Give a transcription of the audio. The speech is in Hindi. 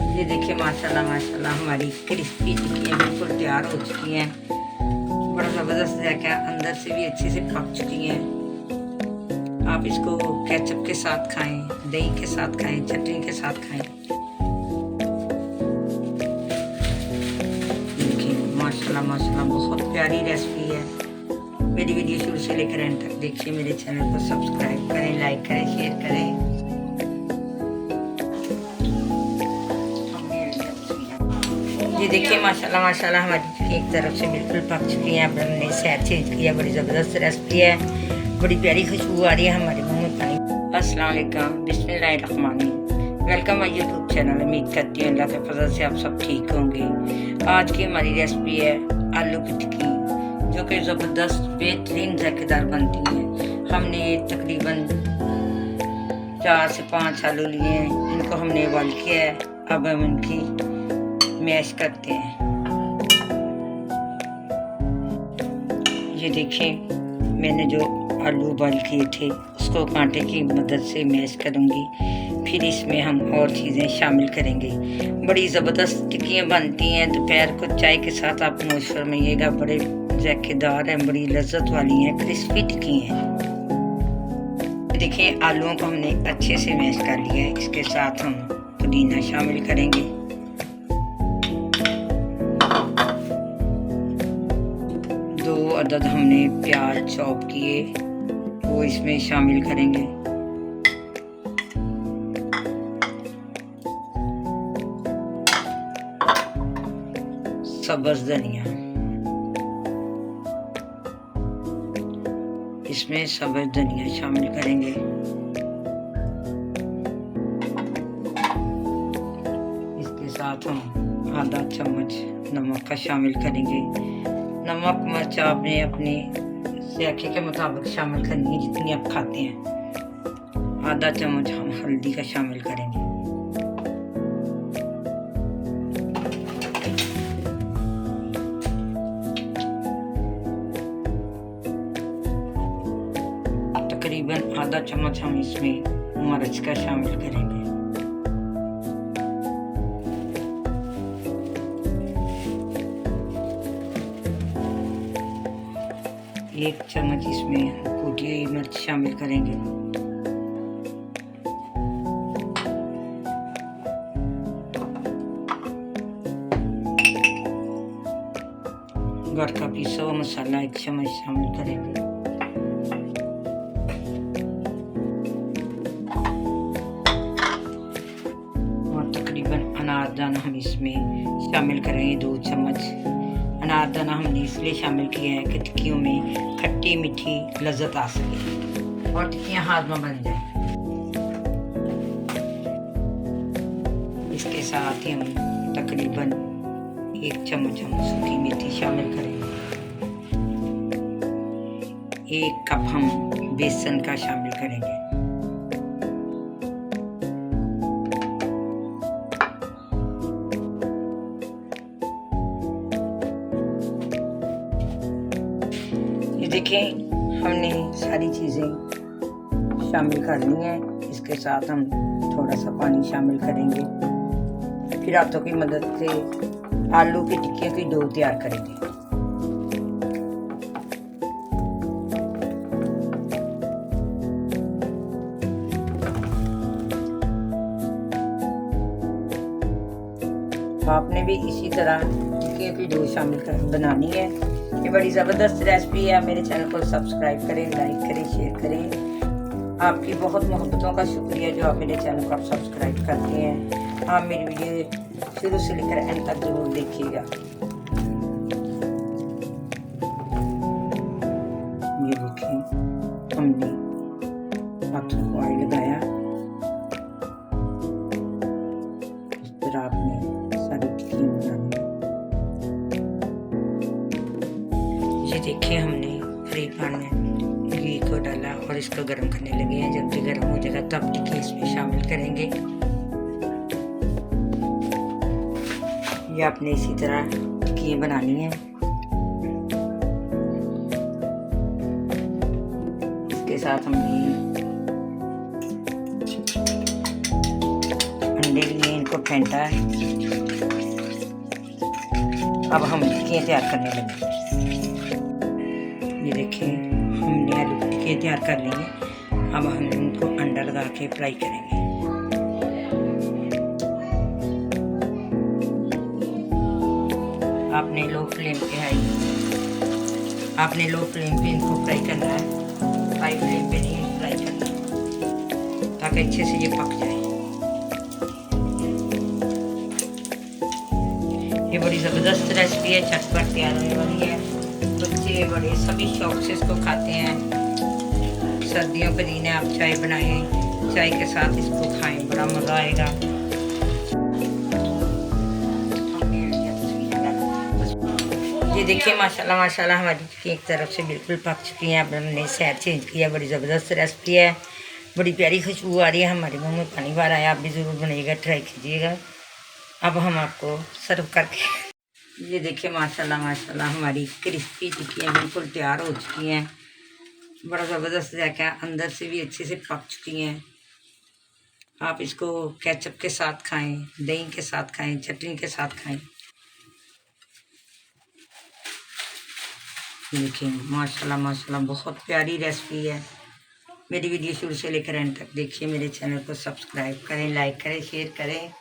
ये देखिए माशाल्लाह माशाल्लाह हमारी क्रिस्पी टिक्कियाँ बिल्कुल तैयार हो चुकी हैं। बड़ा ज़बरदस्त जायका, अंदर से भी अच्छे से पक चुकी हैं। आप इसको केचप के साथ खाएं, दही के साथ खाएं, चटनी के साथ खाएं। देखिए माशाल्लाह माशाल्लाह बहुत प्यारी रेसिपी है। मेरी वीडियो शुरू से लेकर एंड तक देखिए। मेरे चैनल को सब्सक्राइब करें, लाइक करें, शेयर करें। ये देखिए माशाल्लाह माशाल्लाह हमारी एक तरफ से बिल्कुल पक चुकी हैं। अब हमने सैर चेंज किया। बड़ी ज़बरदस्त रेसिपी है, बड़ी प्यारी खुशबू आ रही है हमारे मुँह में पानी। अस्सलाम वालेकुम, बिस्मिल्लाहिर्रहमानिर्रहीम। Welcome my YouTube channel. उम्मीद करती हूँ अल्लाह के फजल से आप सब ठीक होंगे। आज की हमारी रेसिपी है आलू की टिक्की, जो कि ज़बरदस्त बेहतरीन जायकेदार बनती है। हमने तकरीबन 4 से 5 आलू लिए हैं। इनको हमने बॉयल किया है। अब हम इनकी मैश करते हैं। ये देखें, मैंने जो आलू बॉयल किए थे उसको कांटे की मदद से मैश करूंगी। फिर इसमें हम और चीज़ें शामिल करेंगे। बड़ी ज़बरदस्त टिक्कियाँ बनती हैं। दोपहर को चाय के साथ आप नोश फरमाइएगा। बड़े जायकेदार हैं, बड़ी लज्जत वाली हैं, क्रिस्पी टिक्की हैं। देखिए आलूओं को हमने अच्छे से मैश कर लिया है। इसके साथ हम पुदीना शामिल करेंगे। 2 अदद हमने प्याज चॉप किए वो इसमें शामिल करेंगे। सब्ज़ धनिया, इसमें सब्ज़ धनिया शामिल करेंगे। इसके साथ हम आधा चम्मच नमक का शामिल करेंगे। नमक मिर्च आपने अपने ज़ायके के मुताबिक शामिल करनी है, जितनी आप खाते हैं। आधा चम्मच हम हल्दी का शामिल करेंगे। तकरीबन आधा चम्मच हम इसमें मिर्च का शामिल करेंगे। एक चम्मच इसमें कूटी हुई मिर्च शामिल करेंगे। घर का पिसा हुआ मसाला 1 चम्मच शामिल करेंगे। और तकरीबन अनारदाना हम इसमें शामिल करेंगे 2 चम्मच। अनारदाना हमने इसलिए शामिल किया है कि टिक्कियों में खट्टी मीठी लज्जत आ सके और टिक्कियाँ हाजमा बन जाए। इसके साथ ही हम तकरीबन 1 चम्मच हम सूखी मेथी शामिल करेंगे। 1 कप हम बेसन का शामिल करेंगे। ये देखें, हमने सारी चीज़ें शामिल कर ली हैं। इसके साथ हम थोड़ा सा पानी शामिल करेंगे। फिर हाथों की मदद से आलू की टिक्कियों की डो तैयार करेंगे। आपने भी इसी तरह टिक्कियों की डो शामिल कर बनानी है। ये बड़ी ज़बरदस्त रेसिपी है। मेरे चैनल को सब्सक्राइब करें, लाइक करें, शेयर करें। आपकी बहुत मोहब्बतों का शुक्रिया जो आप मेरे चैनल को आप सब्सक्राइब करते हैं। आप मेरी वीडियो शुरू से लेकर एंड तक जरूर देखिएगा। ये देखिए, हमने हाथों को ऑयल लगाया। इस तरह आपने सारी टिक्कियाँ बनानी है। ये देखिए, हमने फ्री पैन में घी को डाला और इसको गर्म करने लगे हैं। जब भी गर्म हो जाएगा तब टिक्की इसमें शामिल करेंगे। ये आपने इसी तरह टिक्कियाँ बनानी है। इसके साथ हमने अंडे लिए, इनको को फेंटा है। अब हम टिक्कियाँ तैयार करने लगे। ये देखिए हमने आलू की टिक्कियाँ तैयार कर ली हैं। अब हम इनको अंडा लगा के फ्राई करेंगे। आपने लो फ्लेम पे इनको फ्राई करना है, हाई फ्लेम पे नहीं फ्राई करना, ताकि अच्छे से ये पक जाए। ये बड़ी ज़बरदस्त रेसिपी है, झटपट तैयार होने वाली है। बच्चे बड़े सभी शौक से इसको खाते हैं। सर्दियों के दिन आप चाय बनाएं, चाय के साथ इसको खाएं, बड़ा मज़ा आएगा। ये देखिए माशाल्लाह माशाल्लाह हमारी टिक्की एक तरफ से बिल्कुल पक चुकी हैं। अब हमने साइड चेंज किया। बड़ी ज़बरदस्त रेसिपी है, बड़ी प्यारी खुशबू आ रही है। हमारे मुंह में पानी बार आया। आप भी ज़रूर बनाइएगा, ट्राई कीजिएगा। अब हम आपको सर्व करके, ये देखिए माशाल्लाह माशाल्लाह हमारी क्रिस्पी टिक्कियाँ बिल्कुल तैयार हो चुकी हैं। बड़ा ज़बरदस्त जायका है, अंदर से भी अच्छे से पक चुकी हैं। आप इसको केचप के साथ खाएं, दही के साथ खाएं, चटनी के साथ खाएं। देखिए माशाल्लाह माशाल्लाह बहुत प्यारी रेसिपी है। मेरी वीडियो शुरू से लेकर एंड तक देखिए। मेरे चैनल को सब्सक्राइब करें, लाइक करें, शेयर करें।